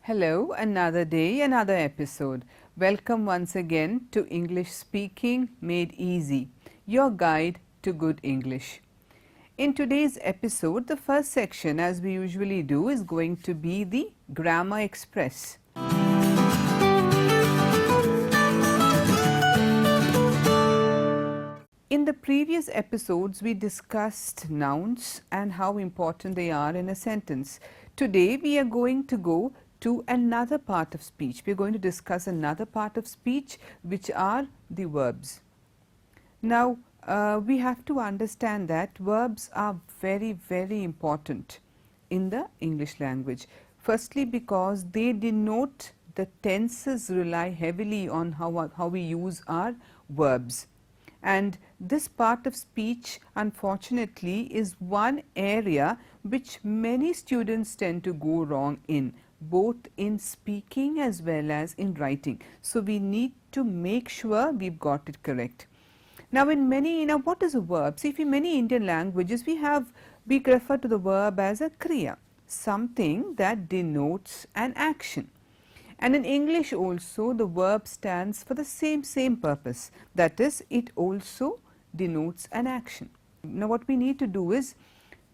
Hello, another day, another episode. Welcome once again to English Speaking Made Easy, your guide to good English. In today's episode, the first section, as we usually do, is going to be the Grammar Express. In the previous episodes, we discussed nouns and how important they are in a sentence. Today, we are going to go to another part of speech. We are going to discuss another part of speech, which are the verbs. Now, we have to understand that verbs are very, very important in the English language. Firstly, because they denote the tenses rely heavily on how we use our verbs. And this part of speech, unfortunately, is one area which many students tend to go wrong in, both in speaking as well as in writing. So, we need to make sure we've got it correct. Now, what is a verb? See, in many Indian languages, we refer to the verb as a kriya, something that denotes an action. And in English also, the verb stands for the same purpose. That is, it also denotes an action. Now, what we need to do is,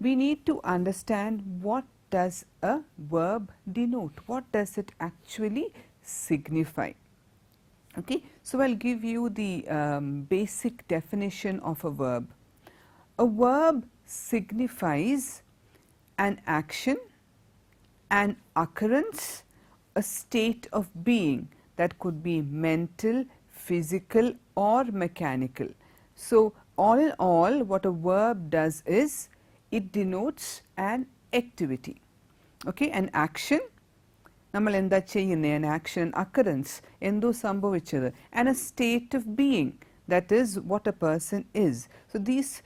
we need to understand what does a verb denote? What does it actually signify? Okay, so I'll give you the basic definition of a verb. A verb signifies an action, an occurrence, a state of being that could be mental, physical or mechanical. So, all in all, what a verb does is, it denotes an activity, okay, an action, നമ്മൾ എന്താ ചെയ്യുന്നത്, an action, occurrence, എന്തോ സംഭവിച്ചത്, and a state of being, that is what a person is. So, these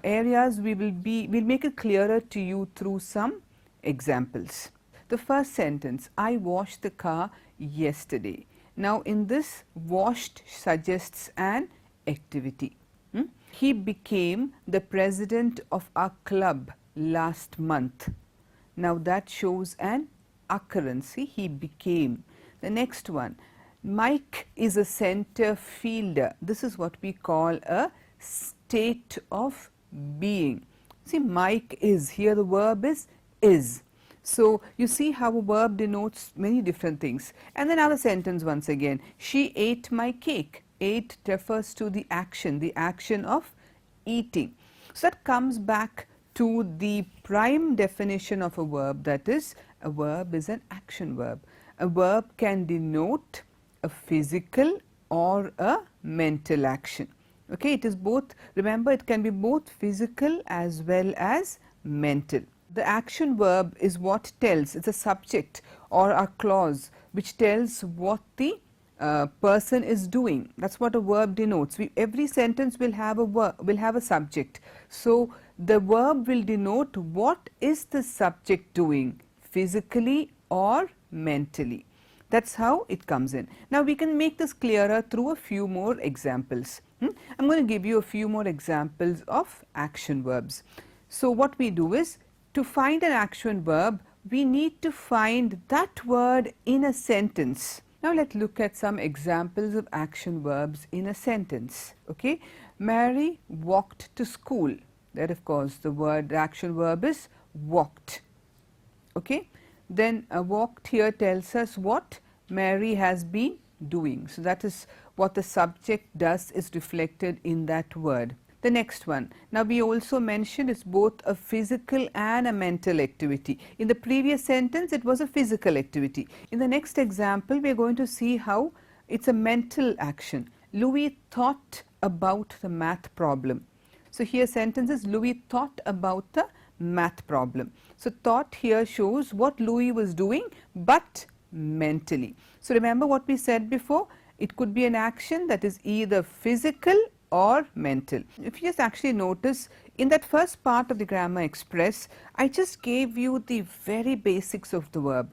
areas we'll make it clearer to you through some examples. The first sentence, I washed the car yesterday. Now, in this, washed suggests an activity. He became the president of our club last month. Now, that shows an occurrence. See, he became. The next one, Mike is a center fielder. This is what we call a state of being. See, Mike is, here the verb is. So, you see how a verb denotes many different things. And then another sentence once again, she ate my cake. Ate refers to the action of eating. So, that comes back to the prime definition of a verb, that is, a verb is an action verb. A verb can denote a physical or a mental action. Okay, it is both, remember, it can be both physical as well as mental. The action verb is what tells, it's a subject or a clause which tells what the person is doing. That's what a verb denotes. Every sentence will have a subject. So, the verb will denote what is the subject doing, physically or mentally. That's how it comes in. Now, we can make this clearer through a few more examples. I'm going to give you a few more examples of action verbs. So, what we do is, to find an action verb, we need to find that word in a sentence. Now, let's look at some examples of action verbs in a sentence. Okay, Mary walked to school. That, of course, the action verb is walked. Okay, then walked here tells us what Mary has been doing. So, that is what the subject does is reflected in that word. The next one, now we also mentioned it's both a physical and a mental activity. In the previous sentence, it was a physical activity. In the next example, we are going to see how it's a mental action. Louis thought about the math problem. So, here sentence is, Louis thought about the math problem. So, thought here shows what Louis was doing, but mentally. So, remember what we said before, it could be an action that is either physical or mental. If you just actually notice, in that first part of the Grammar Express, I just gave you the very basics of the verb.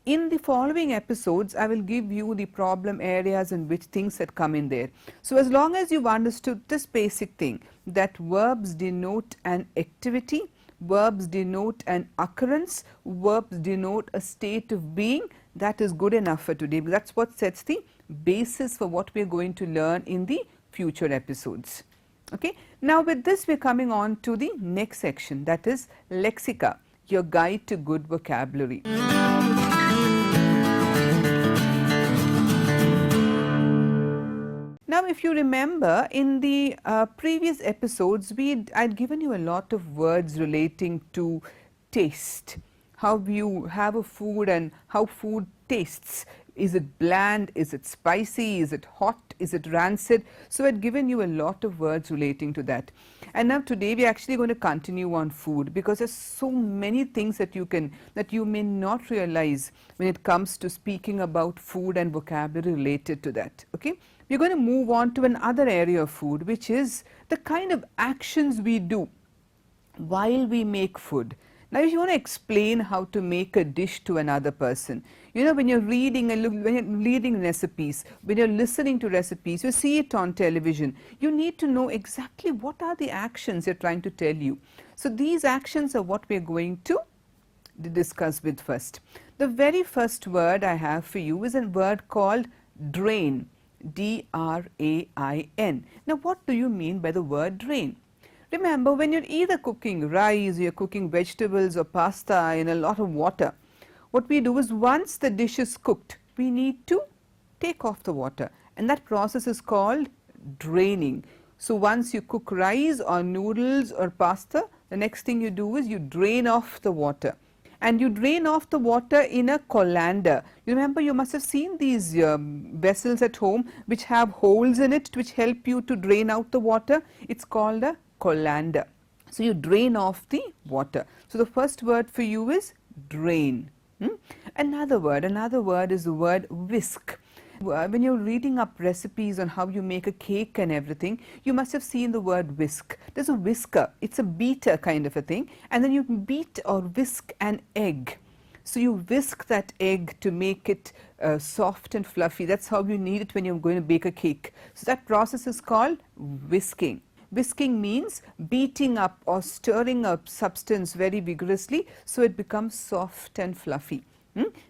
In the following episodes, I will give you the problem areas and which things that come in there. So, as long as you've understood this basic thing, that verbs denote an activity, verbs denote an occurrence, verbs denote a state of being, that is good enough for today, because that's what sets the basis for what we are going to learn in the future episodes. Okay. Now with this, we are coming on to the next section, that is Lexica, your guide to good vocabulary. Now if you remember, in the previous episodes, I'd given you a lot of words relating to taste, how you have a food and how food tastes. Is it bland? Is it spicy? Is it hot? Is it rancid? So I'd given you a lot of words relating to that. And now today we're actually going to continue on food, because there's so many things that you may not realize when it comes to speaking about food and vocabulary related to that. Okay? We're going to move on to another area of food, which is the kind of actions we do while we make food. Now if you want to explain how to make a dish to another person, you know, when you're reading when you're reading recipes, when you're listening to recipes, you see it on television, you need to know exactly what are the actions they're trying to tell you. So these actions are what we're going to discuss with first. The very first word I have for you is a word called drain, D-R-A-I-N. Now what do you mean by the word drain? Remember, when you're either cooking rice, you're cooking vegetables or pasta in a lot of water, what we do is once the dish is cooked, we need to take off the water, and that process is called draining. So once you cook rice or noodles or pasta, the next thing you do is you drain off the water, and you drain off the water in a colander. You remember, you must have seen these vessels at home which have holes in it which help you to drain out the water. It's called a colander. So you drain off the water. So the first word for you is drain. Another word is the word whisk. When you're reading up recipes on how you make a cake and everything, you must have seen the word whisk. There's a whisker, it's a beater kind of a thing, and then you beat or whisk an egg. So you whisk that egg to make it soft and fluffy. That's how you need it when you're going to bake a cake. So that process is called whisking. Whisking means beating up or stirring up substance very vigorously so it becomes soft and fluffy.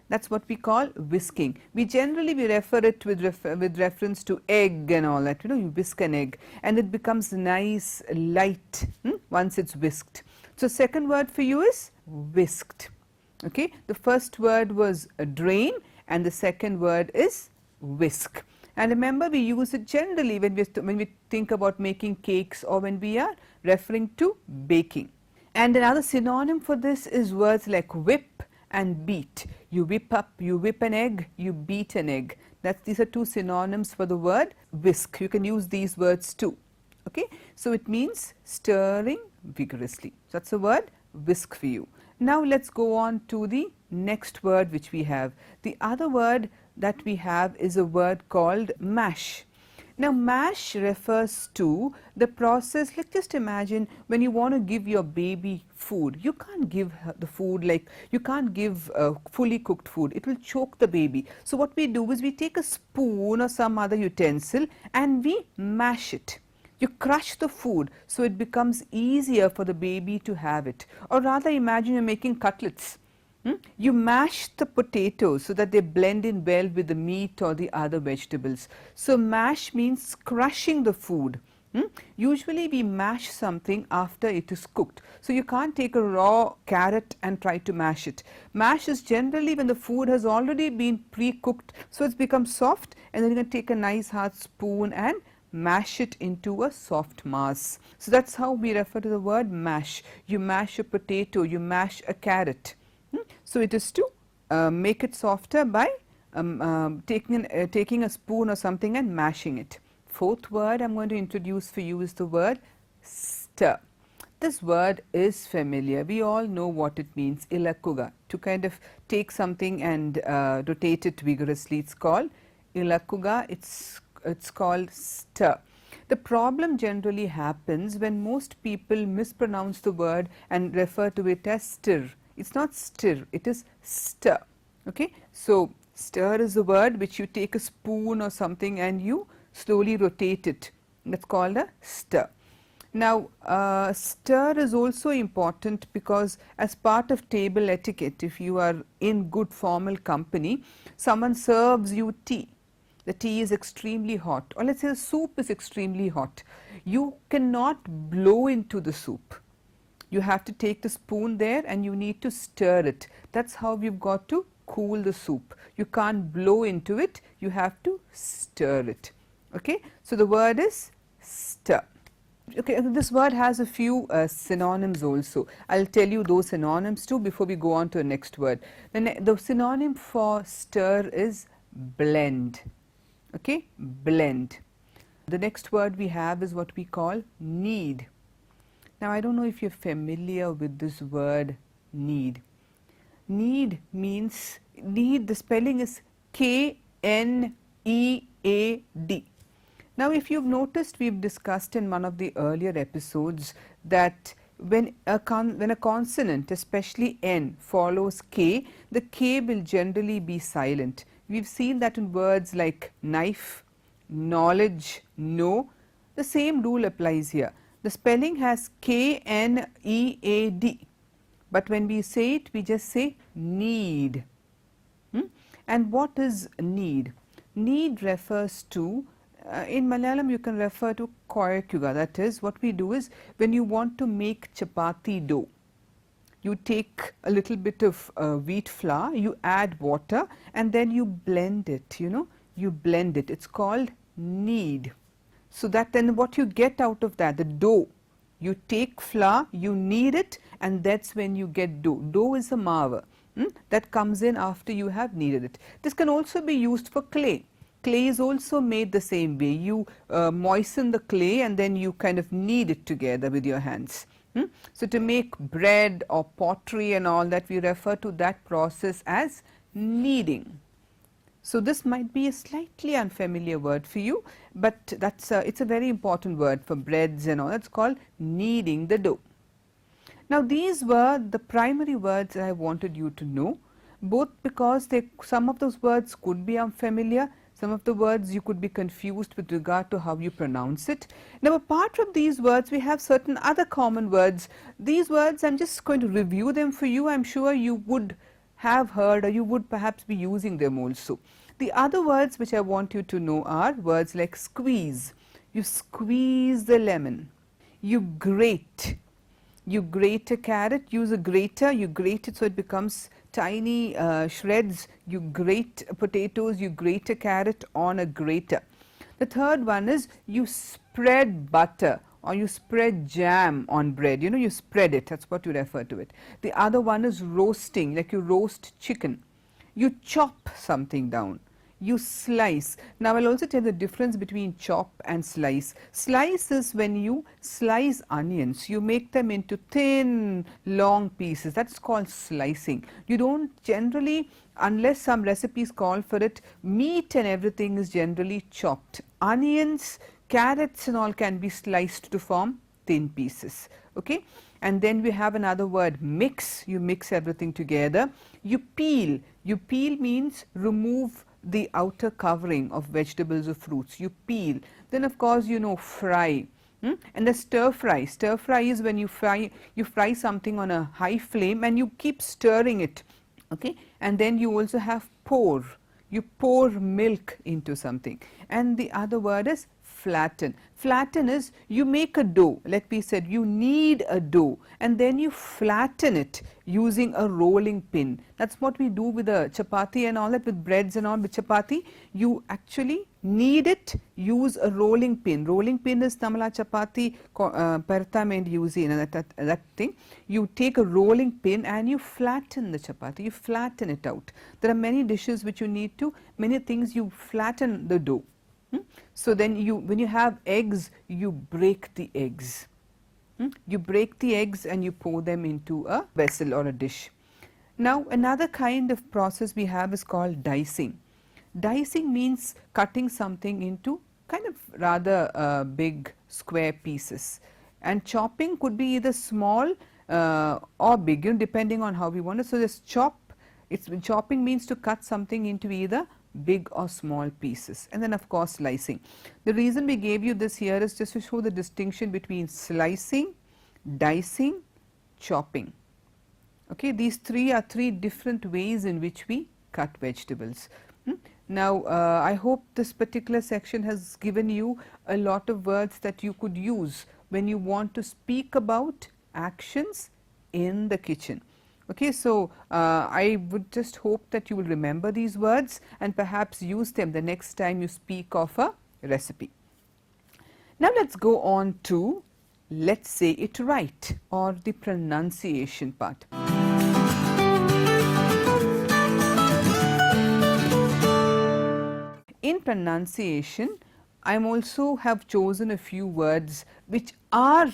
That's what we call whisking. We generally refer it with reference to egg and all that. You know, you whisk an egg and it becomes nice, light once it's whisked. So second word for you is whisked. Okay, the first word was drain and the second word is whisk. And remember, we use it generally when we think about making cakes or when we are referring to baking. And another synonym for this is words like whip and beat. You whip up, you whip an egg, you beat an egg. These are two synonyms for the word whisk. You can use these words too. Okay, so it means stirring vigorously. So that's the word whisk for you. Now let's go on to the next word which we have. The other word that we have is a word called mash. Now mash refers to the process. Let's just imagine when you want to give your baby food, you can't give the food like, you can't give fully cooked food. It will choke the baby. So what we do is we take a spoon or some other utensil and we mash it. You crush the food so it becomes easier for the baby to have it. Or rather, imagine you're making cutlets. You mash the potatoes so that they blend in well with the meat or the other vegetables. So mash means crushing the food. Usually we mash something after it is cooked. So you can't take a raw carrot and try to mash it. Mash is generally when the food has already been pre-cooked, so it's become soft, and then you can take a nice hard spoon and mash it into a soft mass. So that's how we refer to the word mash. You mash a potato, you mash a carrot. So it is to make it softer by taking a spoon or something and mashing it. Fourth word I'm going to introduce for you is the word stir. This word is familiar. We all know what it means. Ilakuga. To kind of take something and rotate it vigorously. It's called ilakuga. It's called stir. The problem generally happens when most people mispronounce the word and refer to it as stir. It's not stir, it is stir. Okay, so stir is the word which you take a spoon or something and you slowly rotate it. That's called a stir. Now, stir is also important because as part of table etiquette, if you are in good formal company, someone serves you tea. The tea is extremely hot, or let's say the soup is extremely hot. You cannot blow into the soup. You have to take the spoon there and you need to stir it. That's how we've got to cool the soup. You can't blow into it, you have to stir it. Okay? So, the word is stir. Okay, this word has a few synonyms also. I will tell you those synonyms too before we go on to the next word. The synonym for stir is blend. Okay, blend. The next word we have is what we call knead. Now, I don't know if you are familiar with this word knead. Knead means, knead, the spelling is K-N-E-A-D. Now, if you have noticed, we have discussed in one of the earlier episodes that when a consonant, especially N, follows K, the K will generally be silent. We have seen that in words like knife, knowledge, know. The same rule applies here. The spelling has K-N-E-A-D, but when we say it, we just say need. And what is need? Need refers to, in Malayalam you can refer to koyakkuga. That is, what we do is when you want to make chapati dough, you take a little bit of wheat flour, you add water and then you blend it, you blend it. It's called knead. So that then what you get out of that, the dough, you take flour, you knead it and that's when you get dough. Dough is a mava that comes in after you have kneaded it. This can also be used for clay. Clay is also made the same way. You moisten the clay and then you kind of knead it together with your hands. So, to make bread or pottery and all that, we refer to that process as kneading. So, this might be a slightly unfamiliar word for you, but that's it's a very important word for breads and all. That's called kneading the dough. Now, these were the primary words that I wanted you to know, both because some of those words could be unfamiliar, some of the words you could be confused with regard to how you pronounce it. Now, apart from these words, we have certain other common words. These words, I am just going to review them for you. I am sure you would have heard or you would perhaps be using them also. The other words which I want you to know are words like squeeze. You squeeze the lemon. You grate. You grate a carrot, use a grater, you grate it so it becomes tiny shreds. You grate potatoes, you grate a carrot on a grater. The third one is you spread butter or you spread jam on bread, you spread it, that is what you refer to it. The other one is roasting, like you roast chicken. You chop something down. You slice. Now, I will also tell the difference between chop and slice. Slice is when you slice onions, you make them into thin long pieces, that is called slicing. You do not generally, unless some recipes call for it, meat and everything is generally chopped. Onions, carrots and all can be sliced to form thin pieces. Okay? And then we have another word, mix. You mix everything together. You peel. You peel means remove the outer covering of vegetables or fruits. You peel. Then of course fry. And the stir fry. Stir fry is when you fry something on a high flame and you keep stirring it. Okay? And then you also have pour. You pour milk into something. And the other word is flatten. Flatten is you make a dough, like we said, you knead a dough and then you flatten it using a rolling pin. That is what we do with the chapati and all that, with breads and all. With chapati, you actually knead it, use a rolling pin. Rolling pin is Tamala chapati pertament using that thing. You take a rolling pin and you flatten the chapati, you flatten it out. There are many dishes which you need to, many things you flatten the dough. So then when you have eggs, you break the eggs. You break the eggs and you pour them into a vessel or a dish. Now, another kind of process we have is called dicing. Dicing means cutting something into kind of rather big square pieces. And chopping could be either small or big, depending on how we want it. So, this chopping means to cut something into either big or small pieces, and then of course slicing. The reason we gave you this here is just to show the distinction between slicing, dicing, chopping. Okay, these three are three different ways in which we cut vegetables. Now, I hope this particular section has given you a lot of words that you could use when you want to speak about actions in the kitchen. Okay, so I would just hope that you will remember these words and perhaps use them the next time you speak of a recipe. Now, let's go on to let's say it right, or the pronunciation part. In pronunciation, I also have chosen a few words which are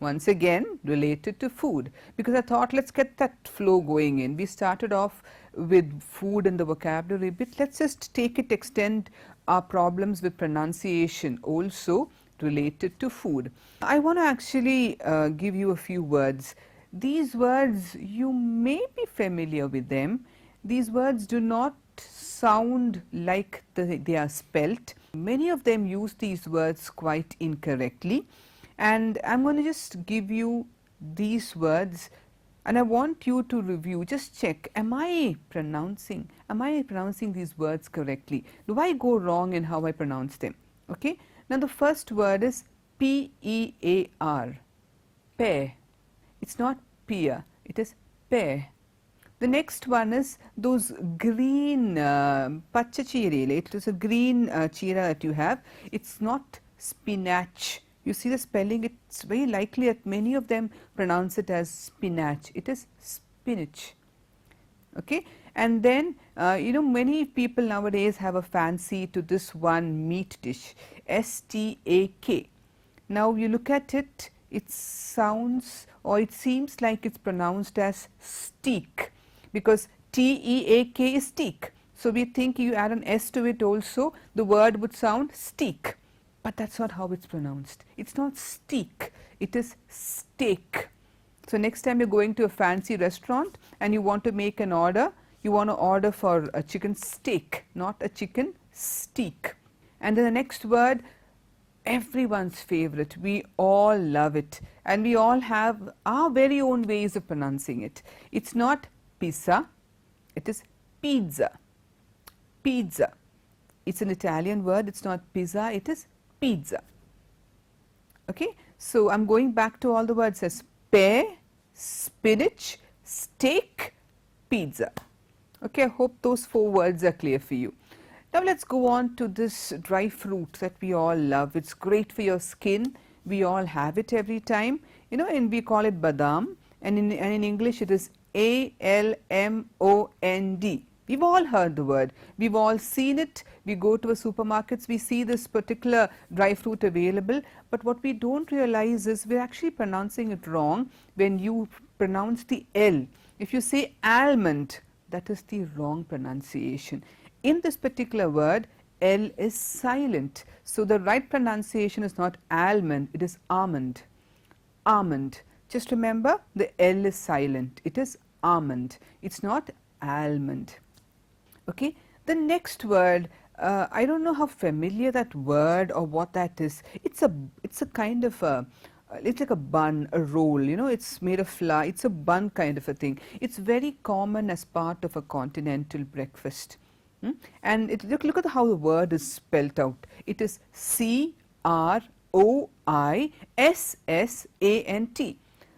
once again related to food, because I thought let's get that flow going in. We started off with food and the vocabulary bit. Let's just take it, extend our problems with pronunciation also related to food. I want to actually give you a few words. These words, you may be familiar with them. These words do not sound like they are spelt. Many of them use these words quite incorrectly, and I'm going to just give you these words and I want you to review, just check, am I pronouncing these words correctly? Do I go wrong in how I pronounce them? Okay. Now, the first word is P-E-A-R, pear. It's not pear, it is pear. The next one is those green pacha chirele. It is a green chira that you have. It's not spinach. You see the spelling, it's very likely that many of them pronounce it as spinach. It is spinach. Okay. And then you know, many people nowadays have a fancy to this one meat dish, S-T-A-K. Now, you look at it, it sounds or it seems like it's pronounced as steak, because T-E-A-K is steak. So, we think you add an S to it also, the word would sound steak, but that is not how it is pronounced. It is not steak, it is steak. So, next time you are going to a fancy restaurant and you want to make an order, you want to order for a chicken steak, not a chicken steak. And then the next word, everyone's favorite, we all love it and we all have our very own ways of pronouncing it. It is not pizza, it is pizza, pizza. It is an Italian word, it is not pizza, it is pizza. Okay. So, I am going back to all the words as pear, spinach, steak, pizza. Okay, I hope those 4 words are clear for you. Now, let us go on to this dry fruit that we all love. It is great for your skin, we all have it every time, you know, and we call it badam, and in English it is A-L-M-O-N-D. We have all heard the word, we have all seen it, we go to a supermarkets, we see this particular dry fruit available, but what we do not realize is we are actually pronouncing it wrong when you pronounce the L. If you say almond, that is the wrong pronunciation. In this particular word, L is silent. So, the right pronunciation is not almond, it is almond. Almond. Just remember, the L is silent, it is almond, it is not almond. Okay. The next word, I do not know how familiar that word or what that is. It's a kind of a, it's like a bun, a roll, you know, it's made of flour, it's a bun kind of a thing. It's very common as part of a continental breakfast. And look at how the word is spelt out. It is C-R-O-I-S-S-A-N-T.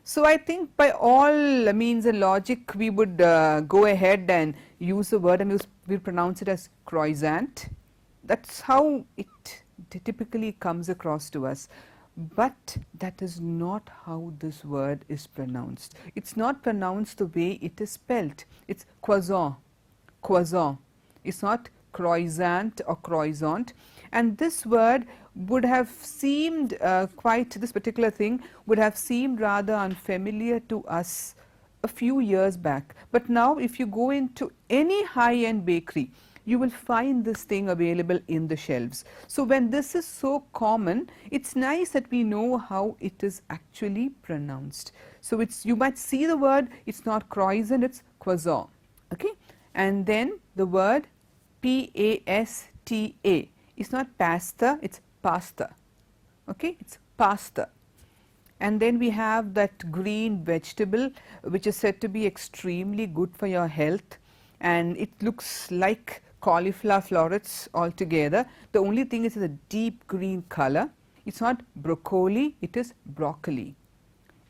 So, I think by all means and logic, we would go ahead and use the word and we'll pronounce it as croissant. That's how it typically comes across to us. But that is not how this word is pronounced. It's not pronounced the way it is spelt. It's croissant, croissant. It's not croissant or croissant. And this word would have seemed this particular thing would have seemed rather unfamiliar to us a few years back. But now, if you go into any high-end bakery, you will find this thing available in the shelves. So, when this is so common, it's nice that we know how it is actually pronounced. So, you might see the word, it's not croissant, it's croissant. Okay? And then the word P-A-S-T-A. It's not pasta, it's pasta. Okay, it's pasta. And then we have that green vegetable which is said to be extremely good for your health, and it looks like cauliflower florets altogether. The only thing is it's a deep green color. It's not broccoli, it is broccoli.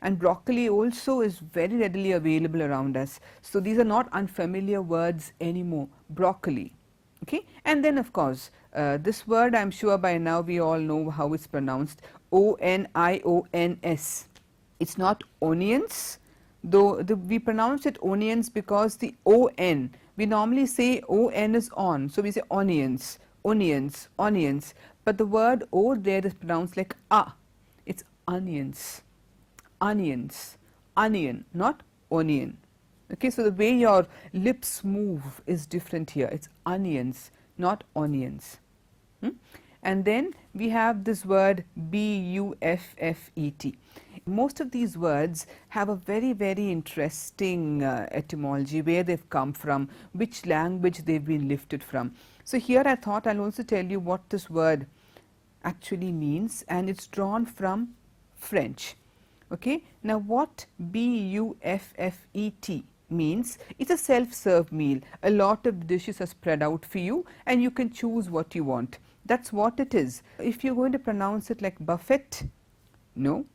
And broccoli also is very readily available around us. So these are not unfamiliar words anymore, broccoli. Okay? And then of course, this word I am sure by now we all know how it's pronounced, O-N-I-O-N-S. It's not onions, though we pronounce it onions because the O-N, we normally say O-N is on, so we say onions, onions, onions, but the word O there is pronounced like A, it's onions, onions, onion, not onion. Okay, so the way your lips move is different here, it's onions, not onions. And then we have this word B-U-F-F-E-T. Most of these words have a very, very interesting etymology, where they've come from, which language they've been lifted from. So here I thought I'll also tell you what this word actually means, and it's drawn from French. Okay, now what B-U-F-F-E-T means, it's a self-serve meal. A lot of dishes are spread out for you and you can choose what you want. That's what it is. If you're going to pronounce it like buffet, no,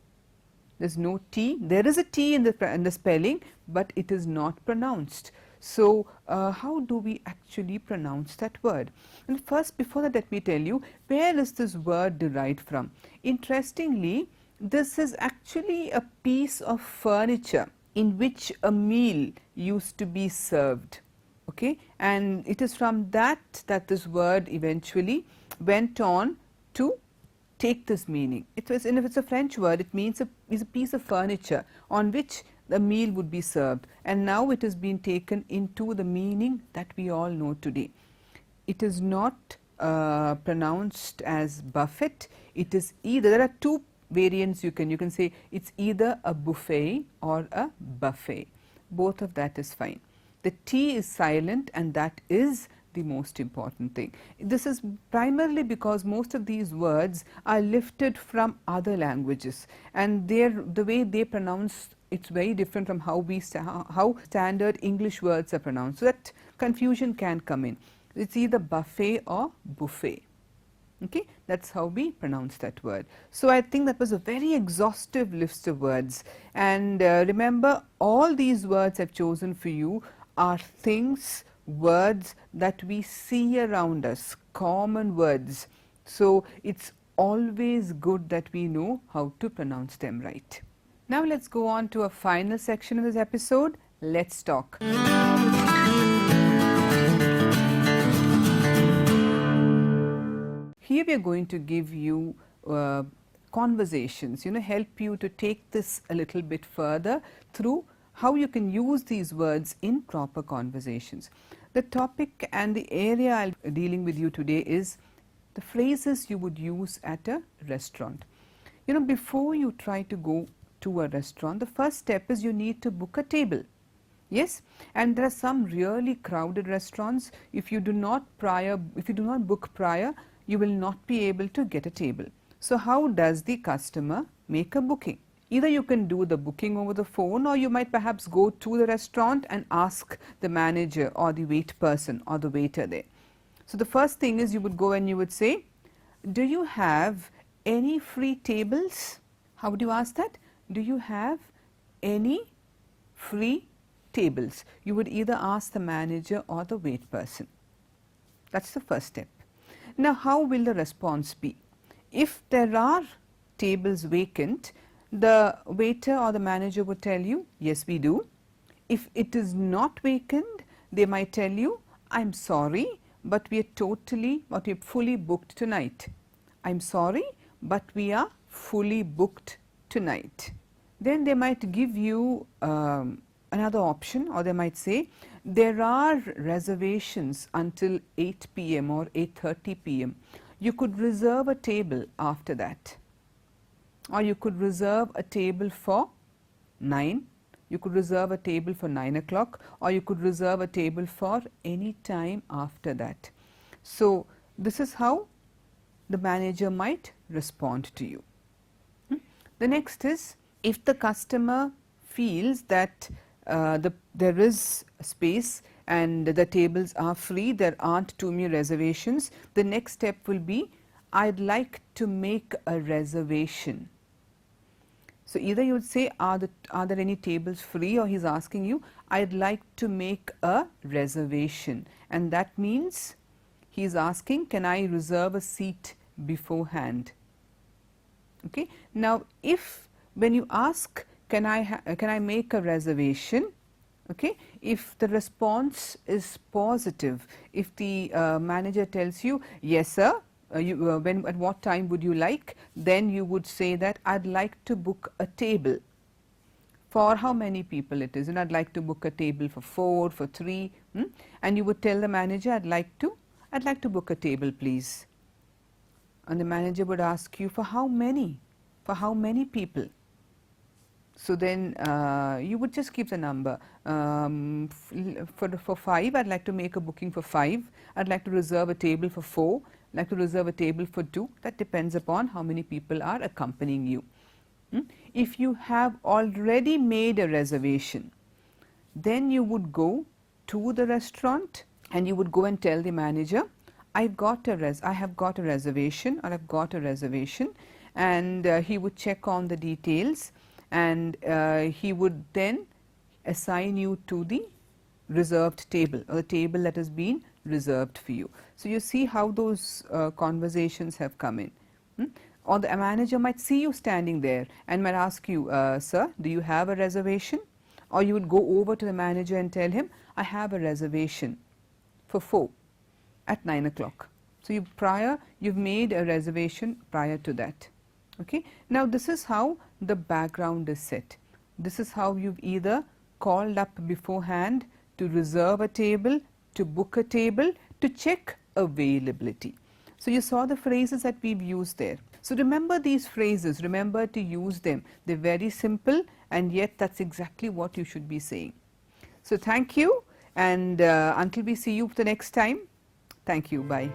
there's no T. There is a T in the spelling, but it is not pronounced. So how do we actually pronounce that word? And first, before that, let me tell you, where is this word derived from? Interestingly, this is actually a piece of furniture in which a meal used to be served. Okay, and it is from that this word eventually went on to take this meaning. It was, and if it's a French word, it means is a piece of furniture on which the meal would be served, and now it has been taken into the meaning that we all know today. It is not pronounced as buffet. It is either, there are two variants you can say it's either a buffet or a buffet. Both of that is fine. The T is silent, and that is the most important thing. This is primarily because most of these words are lifted from other languages, and the way they pronounce it's very different from how standard English words are pronounced. So that confusion can come in. It's either buffet or buffet. Okay, that's how we pronounce that word. So I think that was a very exhaustive list of words, and remember, all these words I've chosen for you are things, words that we see around us, common words. So it's always good that we know how to pronounce them right. Now let's go on to a final section of this episode. Let's talk. Here we are going to give you conversations, help you to take this a little bit further through how you can use these words in proper conversations. The topic and the area I'll be dealing with you today is the phrases you would use at a restaurant. Before you try to go to a restaurant, the first step is you need to book a table. Yes, and there are some really crowded restaurants. If you do not book prior, you will not be able to get a table. So how does the customer make a booking? Either you can do the booking over the phone, or you might perhaps go to the restaurant and ask the manager or the wait person or the waiter there. So the first thing is you would go and you would say, do you have any free tables? How would you ask that? Do you have any free tables? You would either ask the manager or the wait person. That's the first step. Now how will the response be? If there are tables vacant, the waiter or the manager would tell you, yes, we do. If it is not vacant, they might tell you, I'm sorry, but we are fully booked tonight. I'm sorry, but we are fully booked tonight. Then they might give you another option, or they might say, there are reservations until 8 p.m. or 8:30 p.m. You could reserve a table after that. Or you could reserve a table for 9, you could reserve a table for 9 o'clock, or you could reserve a table for any time after that. So, this is how the manager might respond to you. The next is, if the customer feels that there is space and the tables are free, there aren't too many reservations, the next step will be, I'd like to make a reservation. So, either you would say, are there any tables free, or he's asking you, I'd like to make a reservation, and that means he is asking, can I reserve a seat beforehand? Okay. Now, if when you ask, can I make a reservation, okay, if the response is positive, if the manager tells you, yes sir, at what time would you like, then you would say that I'd like to book a table. For how many people it is, and I'd like to book a table for 4, for 3, and you would tell the manager, I'd like to book a table please. And the manager would ask you, for how many? For how many people? So then you would just keep the number. For 5, I'd like to make a booking for 5. I'd like to reserve a table for 4. I'd like to reserve a table for 2. That depends upon how many people are accompanying you. If you have already made a reservation, then you would go to the restaurant and you would go and tell the manager, I have got a reservation, or I've got a reservation, and he would check on the details, and he would then assign you to the reserved table, or the table that has been reserved for you. So, you see how those conversations have come in. Or the manager might see you standing there and might ask you, sir, do you have a reservation? Or you would go over to the manager and tell him, I have a reservation for 4 at 9 o'clock. So, you've made a reservation prior to that. Okay. Now, this is how the background is set. This is how you've either called up beforehand to reserve a table, to book a table, to check availability. So, you saw the phrases that we've used there. So, remember these phrases, remember to use them. They're very simple, and yet that's exactly what you should be saying. So, thank you, and until we see you the next time, thank you. Bye.